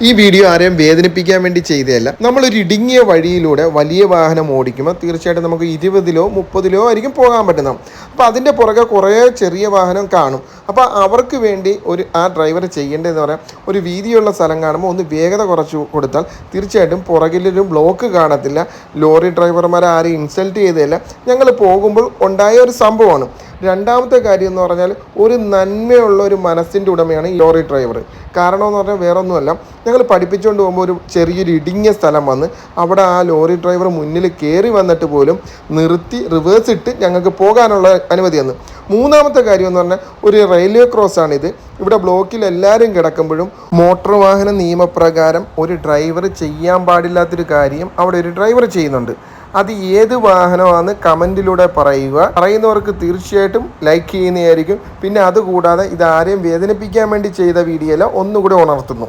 ഈ വീഡിയോ ആരെയും വേദനിപ്പിക്കാൻ വേണ്ടി ചെയ്തതല്ല. നമ്മളൊരു ഇടുങ്ങിയ വഴിയിലൂടെ വലിയ വാഹനം ഓടിക്കുമ്പോൾ തീർച്ചയായിട്ടും നമുക്ക് 20-ലോ 30-ലോ ആയിരിക്കും പോകാൻ പറ്റുന്നത്. അപ്പോൾ അതിൻ്റെ പുറകെ കുറേ ചെറിയ വാഹനം കാണും. അപ്പോൾ അവർക്ക് വേണ്ടി ആ ഡ്രൈവർ ചെയ്യേണ്ടതെന്ന് പറയാം, ഒരു വീതിയുള്ള സ്ഥലം കാണുമ്പോൾ ഒന്ന് വേഗത കുറച്ച് കൊടുത്താൽ തീർച്ചയായിട്ടും പുറകിലൊരു ബ്ലോക്ക് കാണത്തില്ല. ലോറി ഡ്രൈവർമാരെ ആരെയും ഇൻസൾട്ട് ചെയ്തതല്ല, ഞങ്ങൾ പോകുമ്പോൾ ഉണ്ടായ ഒരു സംഭവമാണ്. രണ്ടാമത്തെ കാര്യം എന്ന് പറഞ്ഞാൽ ഒരു നന്മയുള്ള ഒരു മനസ്സിൻ്റെ ഉടമയാണ് ഈ ലോറി ഡ്രൈവർ. കാരണം എന്ന് പറഞ്ഞാൽ വേറൊന്നുമല്ല, ഞങ്ങൾ പഠിപ്പിച്ചുകൊണ്ട് പോകുമ്പോൾ ഒരു ചെറിയൊരു ഇടുങ്ങിയ സ്ഥലം വന്ന് അവിടെ ആ ലോറി ഡ്രൈവർ മുന്നിൽ കയറി വന്നിട്ട് പോലും നിർത്തി റിവേഴ്സ് ഇട്ട് ഞങ്ങൾക്ക് പോകാനുള്ള അനുമതി തന്നു. മൂന്നാമത്തെ കാര്യം എന്ന് പറഞ്ഞാൽ ഒരു റെയിൽവേ ക്രോസാണിത്. ഇവിടെ ബ്ലോക്കിൽ എല്ലാവരും കിടക്കുമ്പോഴും മോട്ടോർ വാഹന നിയമപ്രകാരം ഒരു ഡ്രൈവർ ചെയ്യാൻ പാടില്ലാത്തൊരു കാര്യം അവിടെ ഒരു ഡ്രൈവർ ചെയ്യുന്നുണ്ട്. അത് ഏത് വാഹനമാണെന്ന് കമൻറ്റിലൂടെ പറയുന്നവർക്ക് തീർച്ചയായിട്ടും ലൈക്ക് ചെയ്യുന്നതായിരിക്കും. പിന്നെ അതുകൂടാതെ ഇത് ആരെയും വേദനിപ്പിക്കാൻ വേണ്ടി ചെയ്ത വീഡിയോ അല്ല, ഒന്നുകൂടെ ഉണർത്തുന്നു.